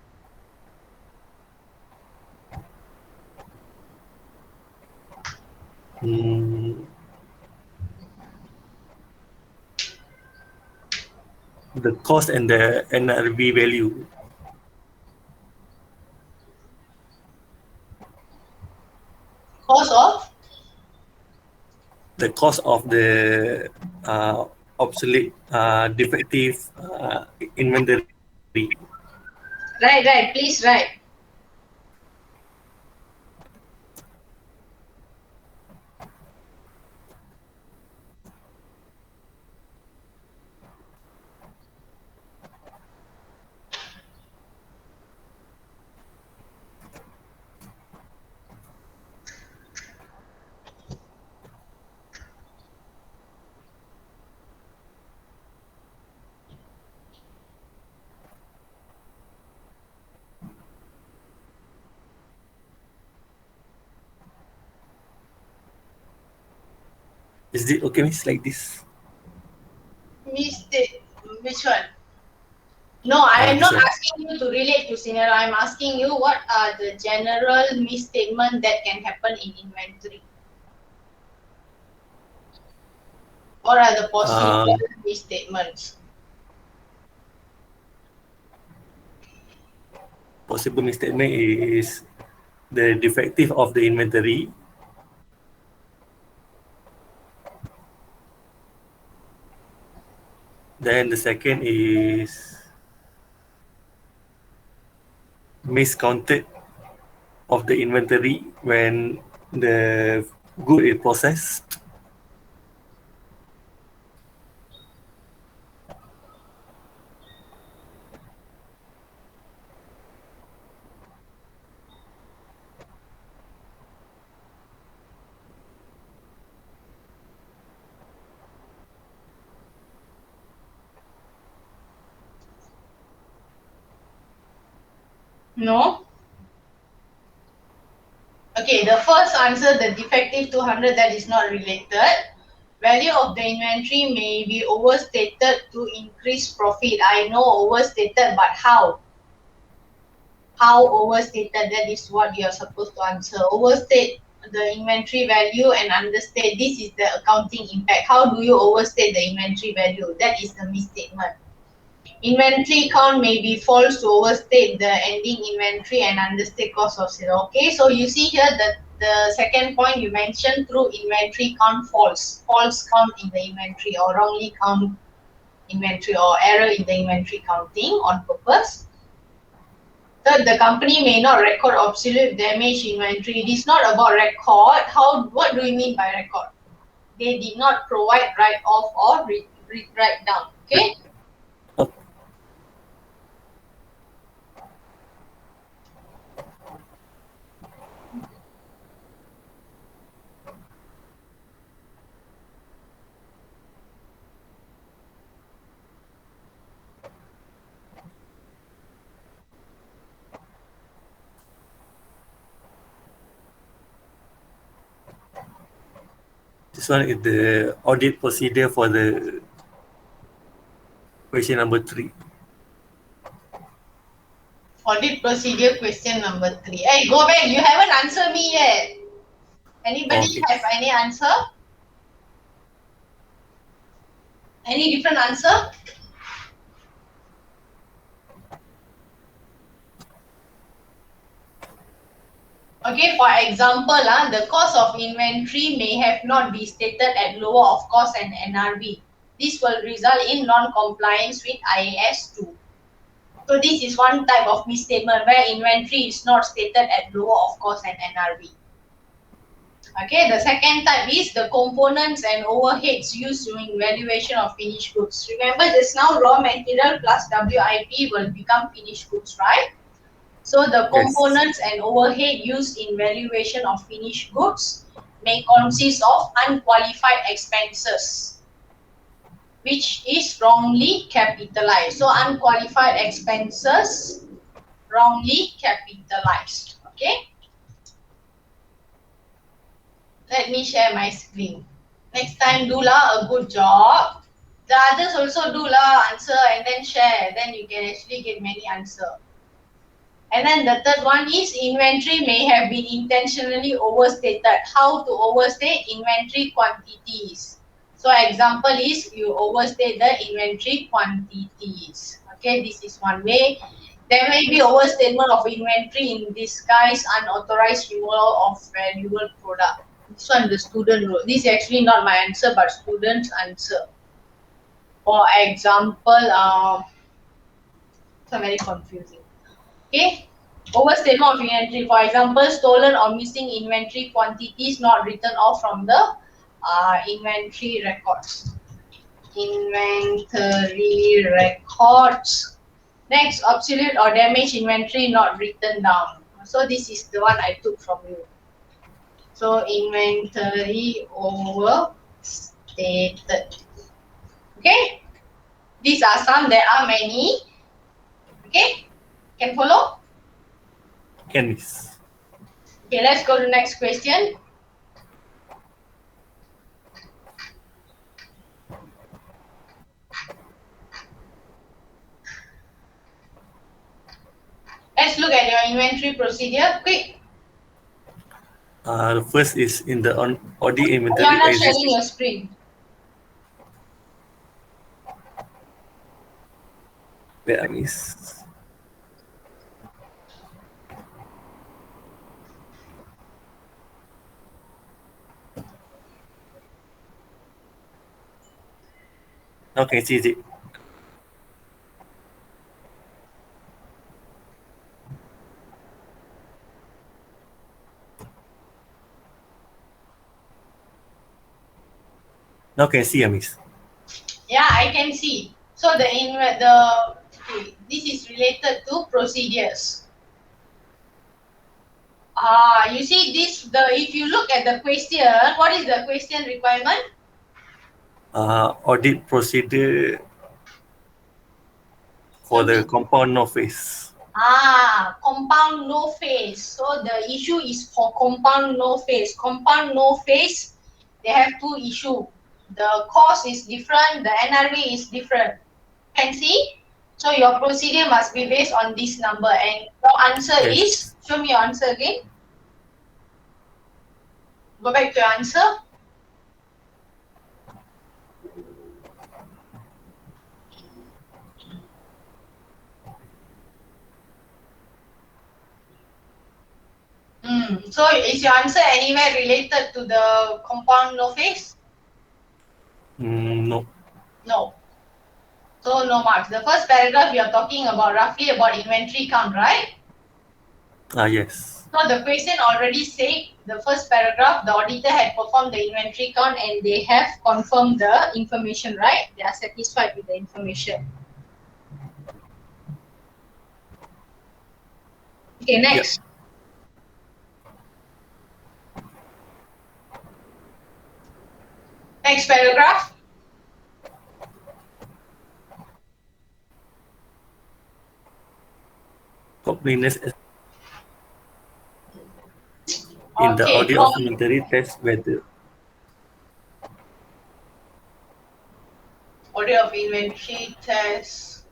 The cost and the NRV value. Cost of? The cost of the obsolete, defective inventory. Right. Please write. Is it okay, miss, like this? Mistake. Which one? No, I am This not one. asking you to relate to scenario. I'm asking you what are the general misstatement that can happen in inventory. What are the possible misstatements? Possible misstatement is the defective of the inventory. Then the second is miscounted of the inventory when the good is processed. No? Okay, the first answer, the defective 200, that is not related. Value of the inventory may be overstated to increase profit. I know overstated, but how? How overstated, that is what you are supposed to answer. Overstate the inventory value and understate, this is the accounting impact. How do you overstate the inventory value? That is the misstatement. Inventory count may be false to overstate the ending inventory and understate cost of sale. Okay, so you see here that the second point you mentioned, through inventory count false count in the inventory, or wrongly count inventory, or error in the inventory counting on purpose. Third, the company may not record obsolete damage inventory. It is not about record. What do you mean by record? They did not provide write off or write down. Okay. This one is the audit procedure for the question number 3. Audit procedure question number 3. Hey, go back. You haven't answered me yet. Anybody Okay. have any answer? Any different answer? Okay, for example, the cost of inventory may have not been stated at lower of cost and NRV. This will result in non-compliance with IAS 2. So this is one type of misstatement where inventory is not stated at lower of cost and NRV. Okay, the second type is the components and overheads used during valuation of finished goods. Remember, just now raw material plus WIP will become finished goods, right? So the components and overhead used in valuation of finished goods may consist of unqualified expenses, which is wrongly capitalized. So unqualified expenses, wrongly capitalized. Okay. Let me share my screen. Next time, do a good job. The others also do answer and then share. Then you can actually get many answer. And then the third one is inventory may have been intentionally overstated. How to overstate inventory quantities? So example is you overstate the inventory quantities. Okay, this is one way. There may be overstatement of inventory in disguise, unauthorized removal of valuable product. This one the student wrote. This is actually not my answer, but student's answer. For example, it's very confusing. Okay, overstatement of inventory. For example, stolen or missing inventory quantities not written off from the inventory records. Inventory records. Next, obsolete or damaged inventory not written down. So this is the one I took from you. So inventory overstated. Okay, these are some. There are many. Okay, can follow? Can, miss. Okay, let's go to the next question. Let's look at your inventory procedure. Quick. The first is in the audit inventory. You are not sharing your screen. Where I miss. Now can you see it? Now can you see, miss? Yeah, I can see. So this is related to procedures. You see this. If you look at the question, what is the question requirement? Audit procedure for the compound no face. Compound no face. So the issue is for compound no face. Compound no face, they have two issues. The cost is different, the NRV is different. Can see? So your procedure must be based on this number, and your answer is, Yes. show me your answer again. Go back to your answer. So is your answer anywhere related to the compound no face? No. No. So no marks. The first paragraph you are talking about roughly about inventory count, right? Yes. So the question already said the first paragraph, the auditor had performed the inventory count and they have confirmed the information, right? They are satisfied with the information. Okay, next. Next paragraph. Completeness in the Okay, audit of inventory test whether audit of inventory test.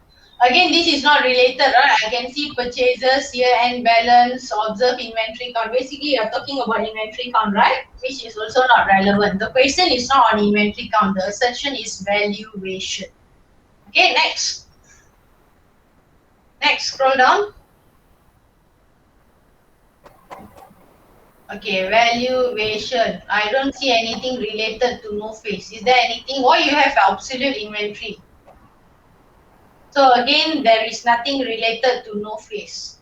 Again, this is not related, right? I can see purchases, year-end balance, observe inventory count. Basically, you're talking about inventory count, right? Which is also not relevant. The question is not on inventory count. The assertion is valuation. Okay, next. Next, scroll down. Okay, valuation. I don't see anything related to no face. Is there anything? Why you have absolute inventory? So again, there is nothing related to no face.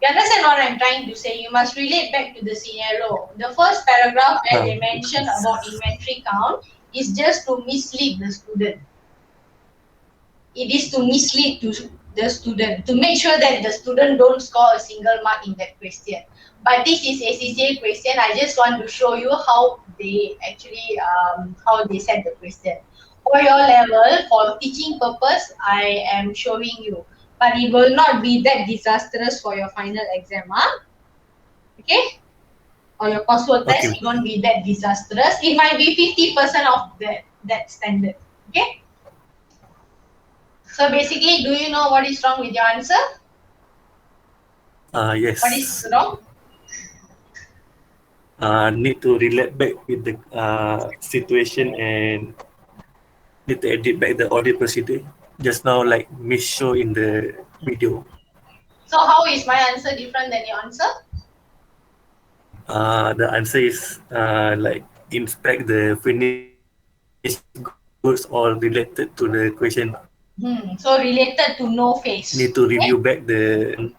You understand what I'm trying to say? You must relate back to the scenario. The first paragraph that they mention about inventory count is just to mislead the student. It is to mislead the student, to make sure that the student don't score a single mark in that question. But this is a CCA question. I just want to show you how they actually how they set the question. For your level, for teaching purpose, I am showing you, but it will not be that disastrous for your final exam, huh? Okay? Or your coursework test, it won't be that disastrous. It might be 50% of that standard. Okay? So basically, do you know what is wrong with your answer? yes. What is wrong? Need to relate back with the situation and need to edit back the audit procedure. Just now, like miss show in the video. So how is my answer different than your answer? The answer is like inspect the finished goods all related to the question. So related to no Need face. to review Okay? back the.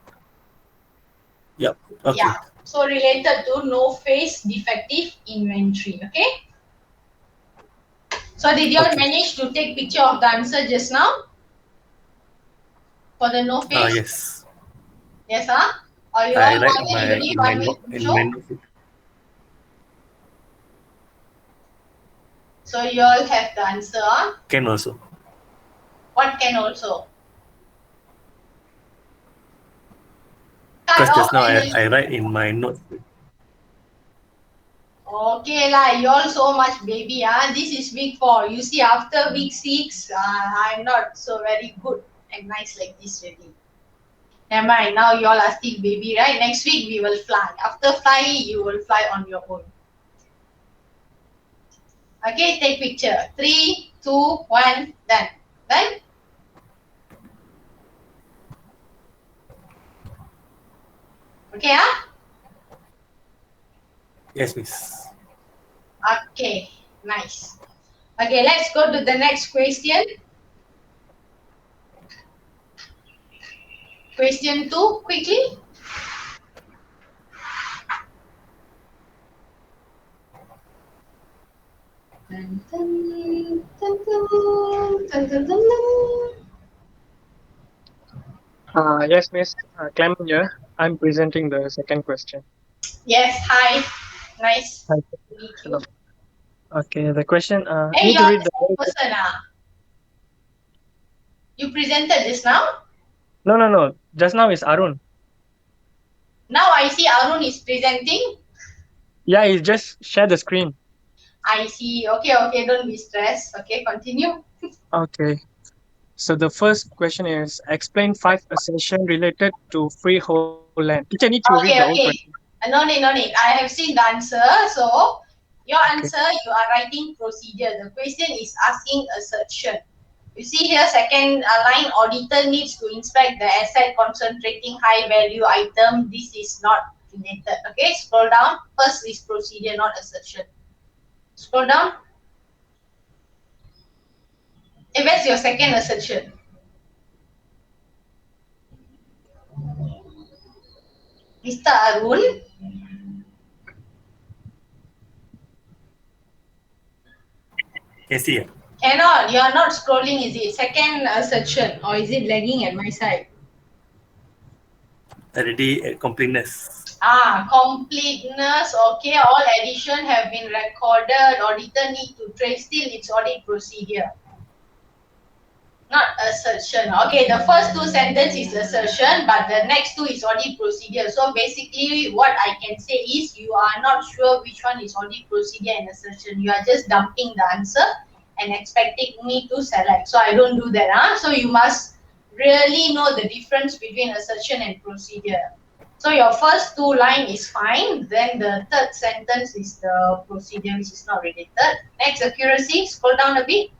Yep. Okay. Yeah. So related to no face defective inventory. Okay? So did you all Okay. manage to take picture of the answer just now? For the no face? Yes. Yes, huh? Or you I all write want anybody in my want me note to in my show? notes. So you all have the answer, huh? Can also. What can also? Cut Because off just now and I write in my notes. okay lah, you all so much baby, this is week 4. You see, after week 6, I'm not so very good and nice like this already. Never mind, now you all are still baby, right? Next week we will fly. After fly, you will fly on your own. Okay, take picture. 3, 2, 1, done. Done? Okay, Yes, miss. Okay, nice. Okay, let's go to the next question. Question 2, quickly. Dun, dun, dun, dun, dun, dun, dun, dun. Yes, Miss Clement here. I'm presenting the second question. Yes, hi. Nice Hi. to meet you. Hello. Okay, the question. Hey, Need to you're read the the. same person, You presented just now? No. Just now is Arun. Now I see Arun is presenting. Yeah, he just share the screen. I see. Okay, don't be stressed. Okay, continue. Okay. So the first question is explain 5 assertions related to freehold land. Teacher need to read the whole Okay, question. okay. No need, no need. I have seen the answer. So your Okay. answer, you are writing procedure. The question is asking assertion. You see here, second line, auditor needs to inspect the asset concentrating high value item. This is not related. Okay, scroll down. First is procedure, not assertion. Scroll down. Hey, where's your second assertion? Mr. Arun? Can see it. Cannot. You are not scrolling, is it? Second assertion, or is it lagging at my side? Already at completeness. Completeness. Okay, all addition have been recorded. Auditor need to trace still its audit procedure. Not assertion. Okay, the first two sentence is assertion, but the next two is audit procedure. So basically, what I can say is you are not sure which one is audit procedure and assertion. You are just dumping the answer and expecting me to select. So I don't do that. So you must really know the difference between assertion and procedure. So your first two line is fine. Then the third sentence is the procedure, which is not related. Next, accuracy. Scroll down a bit.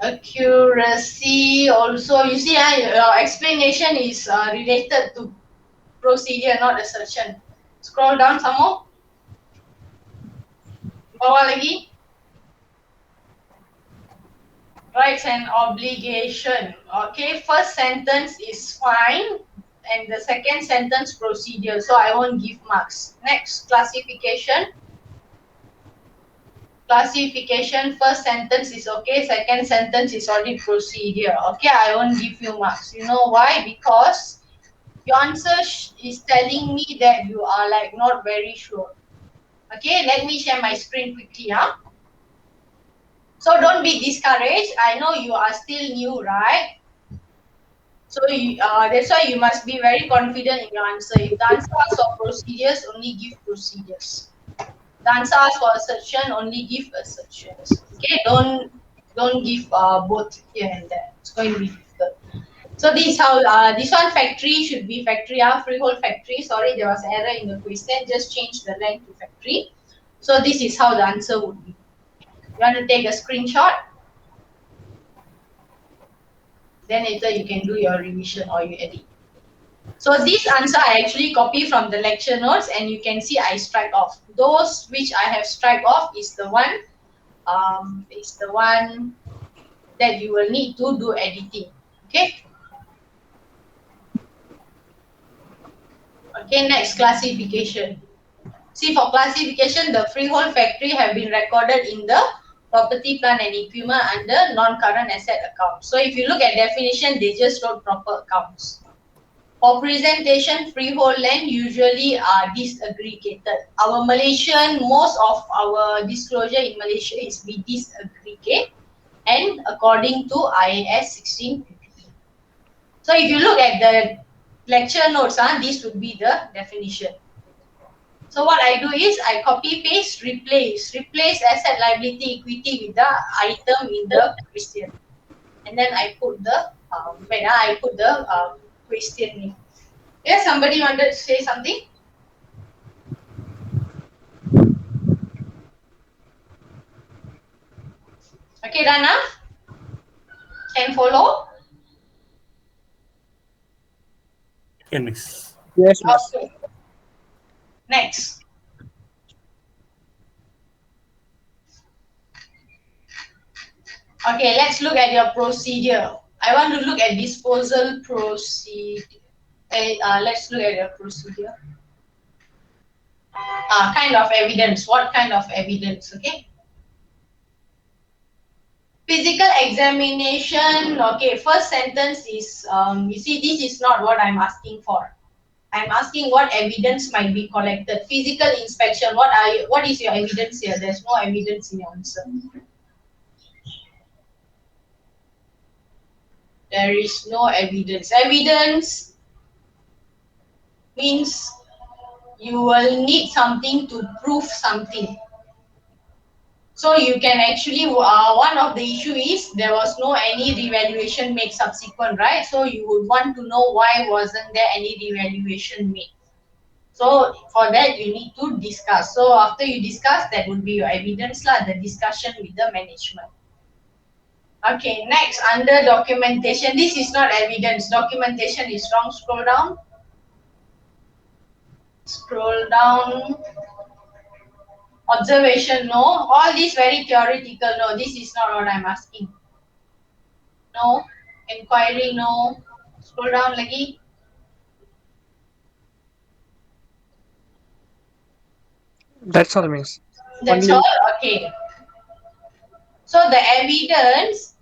Accuracy also, you see, your explanation is related to procedure, not assertion. Scroll down some more. Bawah lagi. Rights and obligation. Okay, first sentence is fine, and the second sentence procedure. So I won't give marks. Next, classification. Classification, first sentence is okay, second sentence is audit procedure. Okay, I won't give you marks. You know why? Because your answer is telling me that you are like not very sure. Okay, let me share my screen quickly. So don't be discouraged. I know you are still new, right? So that's why you must be very confident in your answer. If the answer asks for procedures, only give procedures. The answer asks for assertion, only give assertions. Okay, don't give both here and there. It's going to be difficult. So this is how this one factory should be factory, freehold factory. Sorry, there was error in the question. Just change the length to factory. So this is how the answer would be. You want to take a screenshot? Then later you can do your revision or you edit. So this answer I actually copy from the lecture notes, and you can see I strike off. Those which I have strike off is the one that you will need to do editing. Okay. Okay, next, classification. See, for classification, the freehold factory have been recorded in the property, plant and equipment under non-current asset account. So if you look at definition, they just wrote proper accounts. For presentation, freehold land usually are disaggregated. Our Malaysian, most of our disclosure in Malaysia is we disaggregate, and according to IAS 1650. So if you look at the lecture notes, this would be the definition. So what I do is I copy paste, replace asset, liability, equity with the item in the question, and then I put the question name. Yes, somebody wanted to say something. Okay, Rana, can follow. Can miss. Yes, miss. Okay. Next. Okay, let's look at your procedure. I want to look at disposal procedure. Let's look at your procedure. Kind of evidence. What kind of evidence? Okay. Physical examination. Okay, first sentence is, you see, this is not what I'm asking for. I'm asking what evidence might be collected. Physical inspection. What is your evidence here? There's no evidence in your answer. There is no evidence. Evidence means you will need something to prove something. So you can actually, one of the issue is there was no any revaluation made subsequent, right? So you would want to know why wasn't there any revaluation made. So for that you need to discuss. So after you discuss, that would be your evidence lah, the discussion with the management. Okay, next under documentation, this is not evidence. Documentation is wrong. Scroll down. Scroll down. Observation, no. All this very theoretical, no. This is not what I'm asking. No. Inquiry, no. Scroll down lagi. That's all, Miss. That's Only- all. Okay. So the evidence,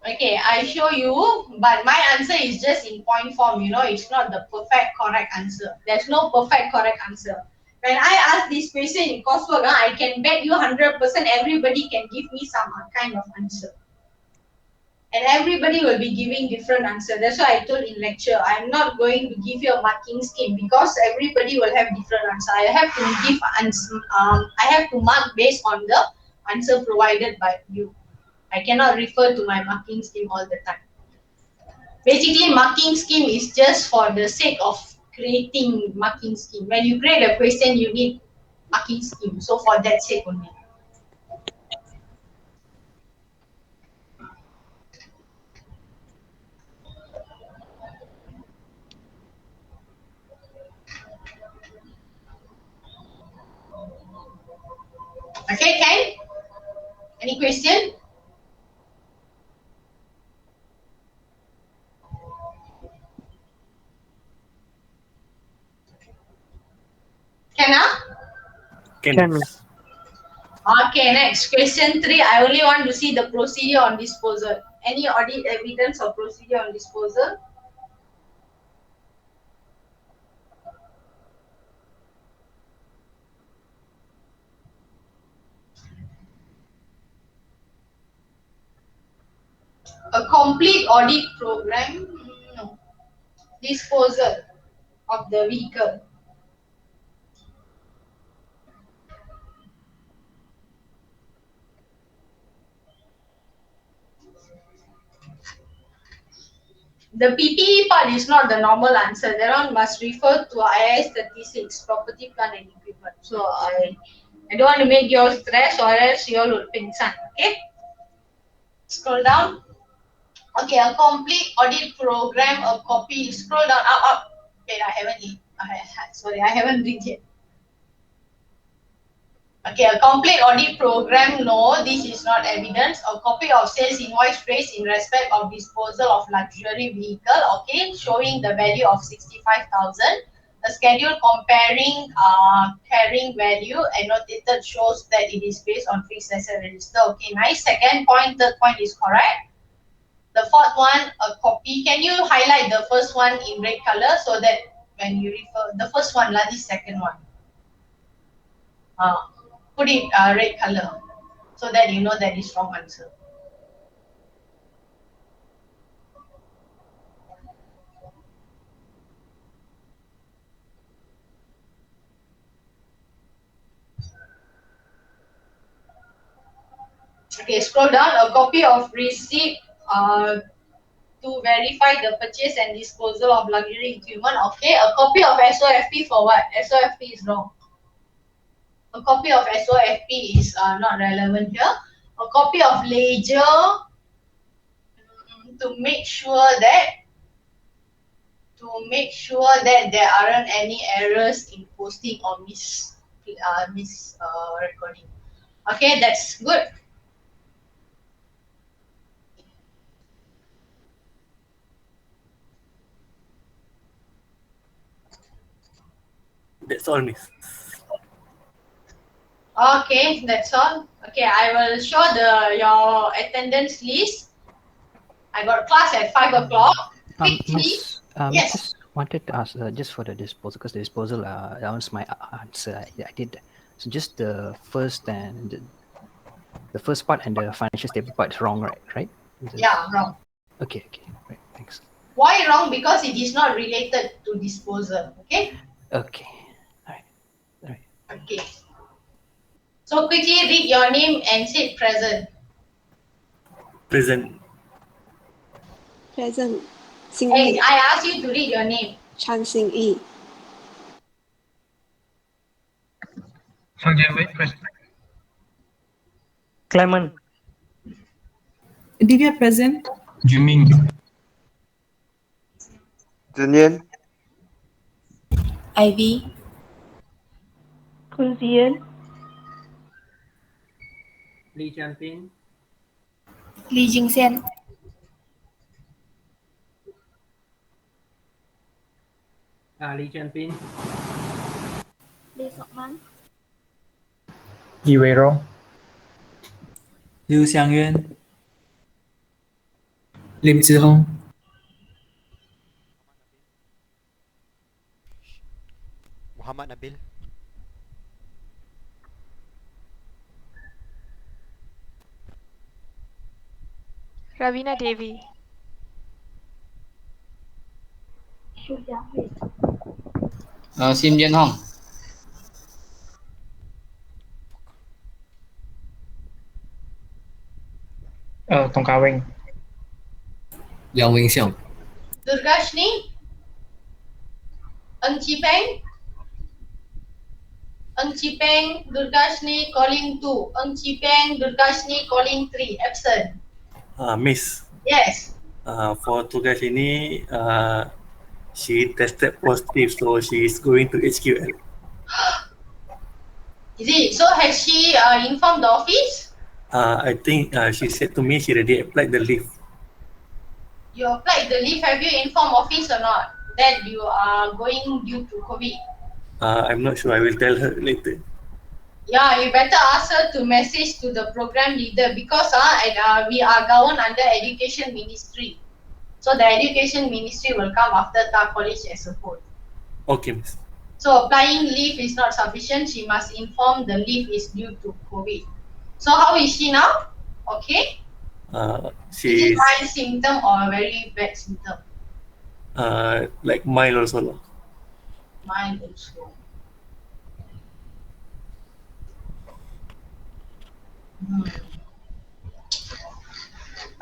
okay, I show you, but my answer is just in point form, you know, it's not the perfect correct answer. There's no perfect correct answer. When I ask this question in coursework, I can bet you 100% everybody can give me some kind of answer. And everybody will be giving different answer. That's why I told in lecture, I'm not going to give you a marking scheme because everybody will have different answer. I have to give answer, I have to mark based on the answer provided by you. I cannot refer to my marking scheme all the time. Basically, marking scheme is just for the sake of creating marking scheme. When you create a question, you need marking scheme. So for that sake only. Okay, Ken? Any question? Can Can, Miss. Okay, next question 3. I only want to see the procedure on disposal. Any audit evidence or procedure on disposal? A complete audit program? No. Disposal of the vehicle. The PPE part is not the normal answer. That one must refer to IAS 36, property, plant and equipment. So I don't want to make you all stress or else you all will pingsan. Okay? Scroll down. Okay, a complete audit program, a copy. Scroll down, up. Wait, I haven't read yet. Okay, a complete audit program, no, this is not evidence. A copy of sales invoice raised in respect of disposal of luxury vehicle, okay, showing the value of 65,000. A schedule comparing carrying value annotated shows that it is based on fixed asset register. Okay, nice. Second point, third point is correct. The fourth one, a copy. Can you highlight the first one in red color so that when you refer, the first one, the second one. Put it red color so that you know that is wrong answer. Okay, scroll down. A copy of receipt to verify the purchase and disposal of luxury equipment. Okay, a copy of SOFP for what? SOFP is wrong. A copy of SOFP is not relevant here. A copy of ledger to make sure that there aren't any errors in posting or recording. Okay, that's good. That's all, Miss. Okay, that's all. Okay, I will show your attendance list. I got class at 5 o'clock. Quickly. Yes. Just wanted to ask, just for the disposal, because the disposal, that was my answer. I did. So just the first and the first part and the financial statement part is wrong, right? Yeah, wrong. Okay, right. Thanks. Why wrong? Because it is not related to disposal. Okay. Okay. All Okay. So quickly read your name and say present. Present. Present. Xing Hey, Yi. I asked you to read your name. Chan Xing Yi. Sang Jianwei, present. Clement. Divya present. Jiming. Zhenyan, Ivy. Kun Zian, Lee Chanpin. Lee Jingxian. Lee Chanpin. Lee Sokman. Yi Wei Rong. Liu Xiangyuan. Lim Zhihong. Muhammad Nabil. Ravina Devi, Xu Jiahui. Sim Nhân Hong, Tong Ka Wing. Liang Wing Xiong, Durgashni. Eng Chipeng. Eng Chipeng, Durgashni calling 2. Eng Chipeng, Durgashni calling 3. Absent. Miss, Yes. for tugas ini, she tested positive, so she is going to HQL. Is it? So has she informed the office? I think she said to me she already applied the leave. You applied the leave. Have you informed office or not that you are going due to COVID? I'm not sure. I will tell her later. Yeah, you better ask her to message to the program leader because we are governed under Education Ministry. So the Education Ministry will come after TAR College as a whole. Okay, miss. So applying leave is not sufficient. She must inform the leave is due to COVID. So how is she now? Okay. Is She it is mild symptom or a very bad symptom? like mild also. Mild also.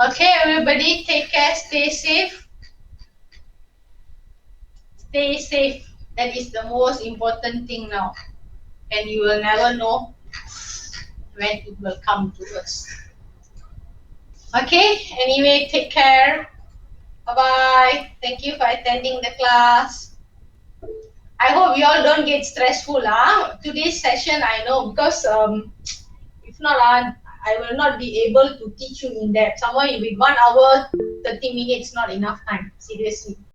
Okay, everybody, take care, stay safe. Stay safe. That is the most important thing now. And you will never know when it will come to us. Okay, anyway, take care. Bye-bye. Thank you for attending the class. I hope you all don't get stressful. Today's session, I know, because if not, I will not be able to teach you in depth. Somewhere with 1 hour, 30 minutes, not enough time. Seriously.